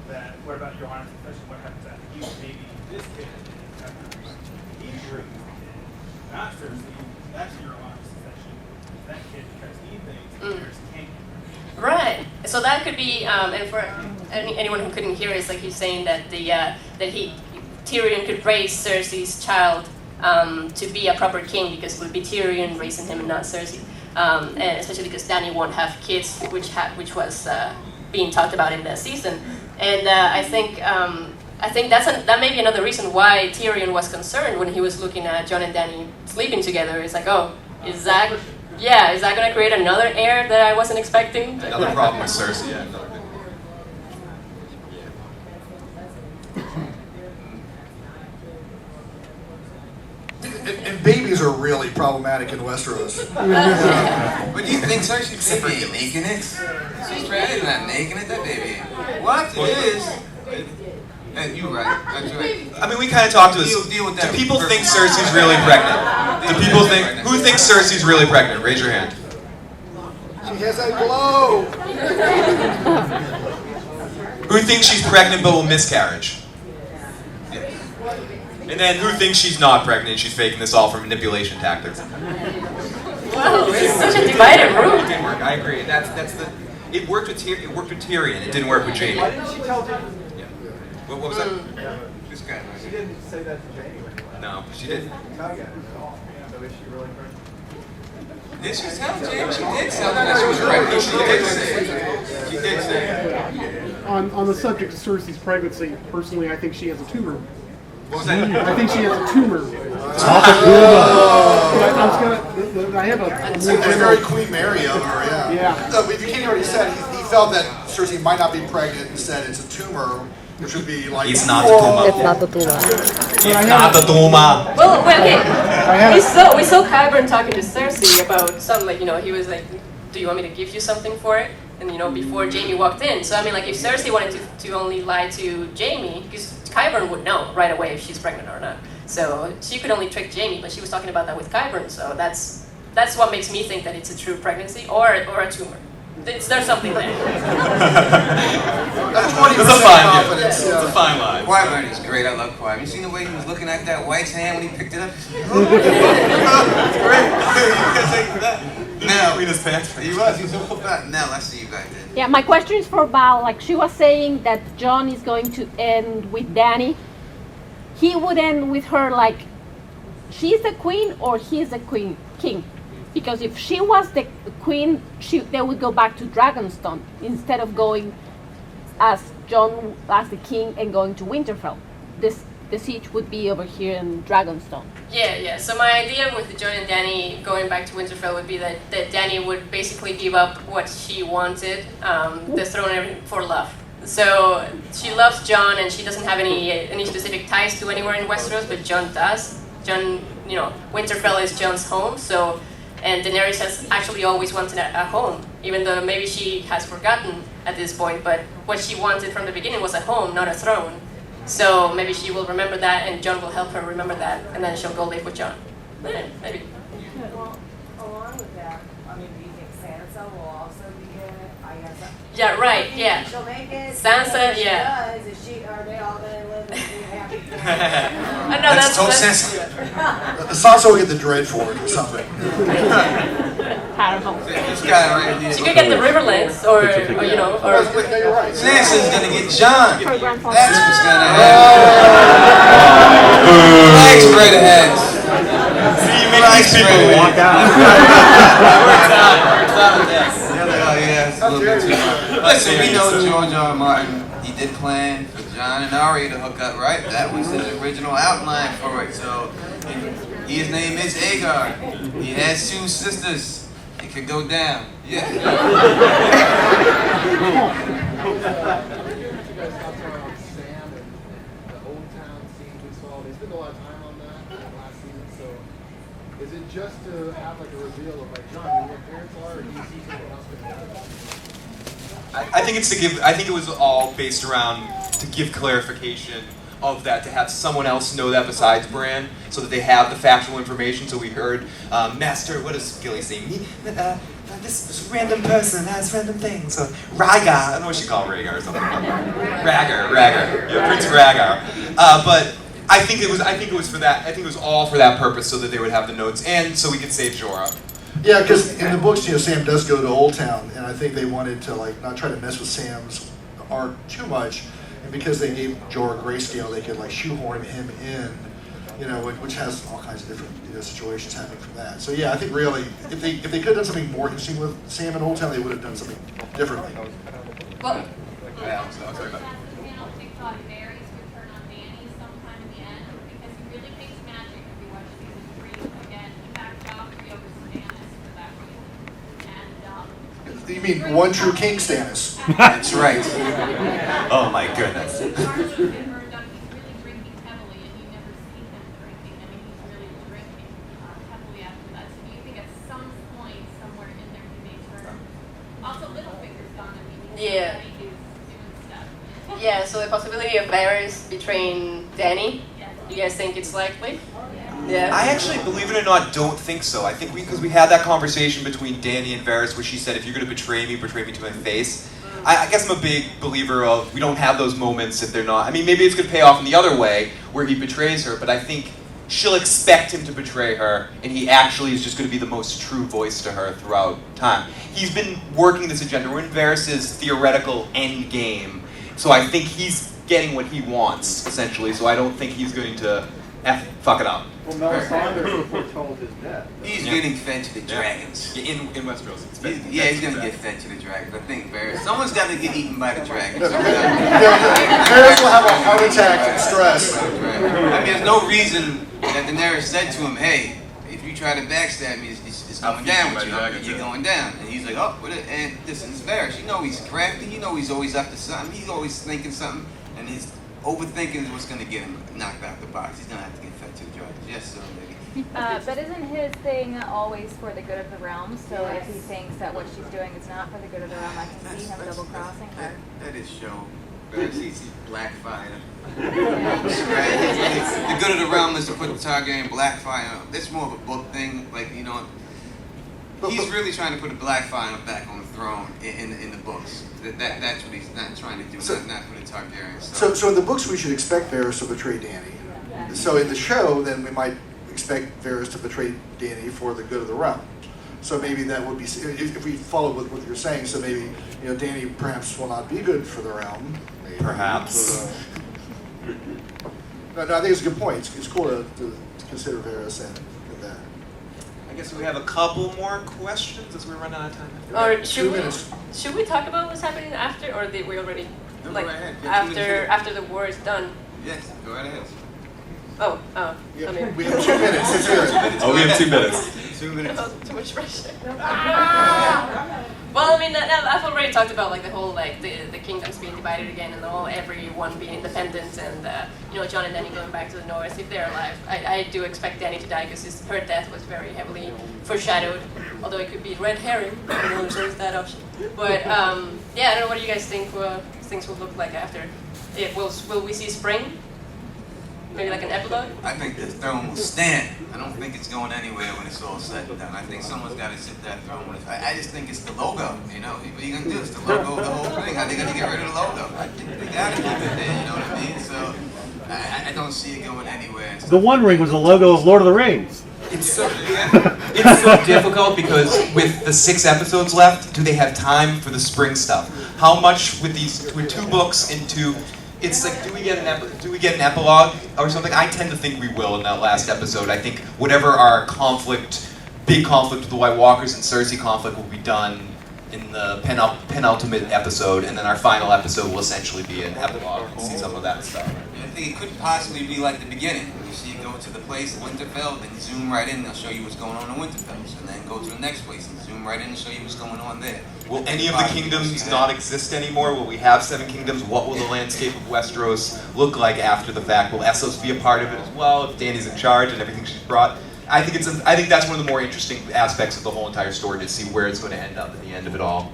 That what about Johanna's succession? What happens after you? Maybe this kid after he brings the kid, not Cersei. That's Johanna's succession. That kid, because he thinks Daenerys can't. Right. So that could be, and for anyone who couldn't hear, it's like he's saying that Tyrion could raise Cersei's child to be a proper king, because it would be Tyrion raising him and not Cersei, and especially because Dany won't have kids, which was being talked about in the season, and I think that may be another reason why Tyrion was concerned when he was looking at Jon and Dany sleeping together. It's like, oh, is that going to create another heir that I wasn't expecting? Another problem with Cersei, yeah. And babies are really problematic in Westeros. What do you think Cersei's baby ain't making it? She's trying not making it, that baby ain't. What? It is. And you're right. That's right. I mean, we kind of talked to this. Deal with that. Do people think Cersei's really pregnant? Do people think? Who thinks Cersei's really pregnant? Raise your hand. She has that glow. Who thinks she's pregnant but will miscarriage? And then who thinks she's not pregnant? She's faking this all for manipulation tactics. Wow, it's such a divided room. It didn't work. I agree. It worked with Tyrion. It didn't work with Jamie. Why didn't she tell Jamie? Yeah. What was that? This guy. She didn't say that to Jamie when he left. No, she didn't. Tug at him at all. So is she really pregnant? Did she tell Jamie? She did tell him that she was pregnant. She did say it. She did say it. On the subject of Cersei's pregnancy, personally, I think she has a tumor. What was that? I think she has a tumor. I have a It's very Queen Mary of her, yeah. Yeah. So, if you can't already said, he felt that Cersei might not be pregnant and said it's a tumor, which would be like... It's not a tumor. It's not the tumor. It's not a tumor. Well, okay. We saw Qyburn talking to Cersei about something, he was like, do you want me to give you something for it? And, before Jamie walked in. So, I mean, if Cersei wanted to only lie to Jamie, because Qyburn would know right away if she's pregnant or not. So, she could only trick Jamie, but she was talking about that with Qyburn. So, that's what makes me think that it's a true pregnancy or a tumor. There's something there. That's 20% It's a fine confidence. It's a fine line. Qyburn is great. I love Qyburn. You seen the way he was looking at that White's hand when he picked it up? It's great. Now, Read his pants. he was. He's all about. Now, I see you back there. Yeah, my question is for Val. Like she was saying that John is going to end with Danny. He would end with her like she's the queen or he's the king. Because if she was the queen, they would go back to Dragonstone instead of going as John as the king and going to Winterfell. The siege would be over here in Dragonstone. Yeah. So my idea with John and Danny going back to Winterfell would be that Danny would basically give up what she wanted, the throne for love. So she loves John and she doesn't have any specific ties to anywhere in Westeros, but John does. John, Winterfell is John's home, so, and Daenerys has actually always wanted a home, even though maybe she has forgotten at this point, but what she wanted from the beginning was a home, not a throne. So maybe she will remember that and John will help her remember that, and then she'll go live with John. Maybe. Well, along with that, I mean, do you think Sansa will also be in it? I guess. Yeah, right, yeah. She'll make it. Sansa, if she yeah. does, are they all going to live and be happy? I know that's Sansa will get the dread for it or something. I don't know. This guy right here. She could get the Riverlands, or Sansa's gonna get John. Her grandfather. That's what's gonna happen. Thanks, redheads. See, you make these people walk out. Yeah, it's a little bit too much. Listen, we know George R. R. Martin, he did plan for John and Arya to hook up, right? That was his original outline for it. So, his name is Aegar. He has 2 sisters. It could go down. Yeah. You guys talked about Sam and the Old Town scene we saw. They spent a lot of time on that last season. So, is it just to have like a reveal of like John, who your parents are, or do you see something else going on? I think it's to give. I think it was all based around to give clarification of that, to have someone else know that besides Bran, so that they have the factual information. So we heard, Master, what does Gilly say? This random person has random things. Rhaegar, I don't know what she called Rhaegar or something. Rhaegar, yeah, Prince Rhaegar. But I think it was for that. I think it was all for that purpose, so that they would have the notes, and so we could save Jorah. Yeah, because in the books, Sam does go to Old Town, and I think they wanted to not try to mess with Sam's arc too much, and because they gave Jorah grayscale, they could shoehorn him in, which has all kinds of different situations happening from that. So yeah, I think really, if they could have done something more interesting with Sam in Old Town, they would have done something differently. Well, You mean one true king Stannis? That's right. Oh my goodness. Yeah. Yeah, so the possibility of Varys betraying Dany, you guys think it's likely? Yeah. I actually, believe it or not, don't think so. I think because we had that conversation between Dany and Varys where she said, if you're going to betray me to my face. I guess I'm a big believer of we don't have those moments if they're not. I mean, maybe it's going to pay off in the other way where he betrays her, but I think she'll expect him to betray her, and he actually is just going to be the most true voice to her throughout time. He's been working this agenda. We're in Varys' theoretical end game, so I think he's getting what he wants, essentially, so I don't think he's going to fuck it up. Well, Melisandre foretold his death. He's getting fed to the dragons. Yeah, in Westeros. He's going to get fed to the dragons. I think someone's got to get eaten by the dragons. Varys will have a heart attack and stress. I mean, there's no reason that Daenerys said to him, hey, if you try to backstab me, it's going down with you. You're going down. And he's like, oh, and listen, it's Varys. You know he's crafty. You know he's always up to something. He's always thinking something. And his overthinking is what's going to get him knocked out the box. He's going to have to get fed to the dragons. Yes, sir, maybe. But isn't his thing always for the good of the realm? So if he thinks that what she's doing is not for the good of the realm, I can see him double-crossing her. That is show. He's Blackfire. The good of the realm is to put the Targaryen Blackfire. That's more of a book thing. He's really trying to put a Blackfire back on the throne in the books. That's what he's not trying to do. Not for the Targaryens. So in the books, we should expect Varys to betray Dany. So in the show, then we might expect Varys to betray Dany for the good of the realm. So maybe that would be, if we follow what you're saying, so maybe, Danny perhaps will not be good for the realm. Maybe. Perhaps. No, I think it's a good point. It's cool to consider Varys and that. I guess we have a couple more questions as we run out of time. Or should we talk about what's happening after, or did we already No, like go ahead. Yeah, after the war is done? Yes, go right ahead. Oh, Yeah, I mean, we have 2 minutes. Let's hear it. Oh, we have 2 minutes. 2 minutes. too much pressure. Well, I mean, I've already talked about like the whole like the kingdoms being divided again and everyone being independent and Jon and Dany going back to the north if they're alive. I do expect Dany to die because her death was very heavily foreshadowed. Although it could be red herring, there's always that option. But yeah, I don't know what do you guys think things will look like after. Will we see spring? Maybe like an epilogue? I think the throne will stand. I don't think it's going anywhere when it's all said and done. I think someone's got to sit that throne with it. I just think it's the logo, What are you going to do? It's the logo of the whole thing. How are they going to get rid of the logo? I think they got to keep it there, you know what I mean? So I don't see it going anywhere. The One Ring was the logo of Lord of the Rings. It's so difficult because with the 6 episodes left, do they have time for the spring stuff? How much with 2 books into... It's like, do we get an epilogue or something? I tend to think we will in that last episode. I think whatever our big conflict with the White Walkers and Cersei conflict will be done in the penultimate episode, and then our final episode will essentially be an epilogue and see some of that stuff. I think it could possibly be like the beginning. You see you go to the place, Winterfell, then zoom right in, they'll show you what's going on in Winterfell. And then go to the next place and zoom right in and show you what's going on there. Will any of the kingdoms not exist anymore? Will we have 7 kingdoms? What will the landscape of Westeros look like after the fact? Will Essos be a part of it as well if Dany's in charge and everything she's brought? I think that's one of the more interesting aspects of the whole entire story, to see where it's going to end up at the end of it all.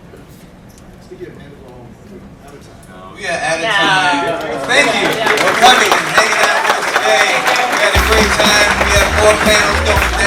Yeah, at a time. Thank you for coming and hanging out with us today. We had a great time. We have 4 panels going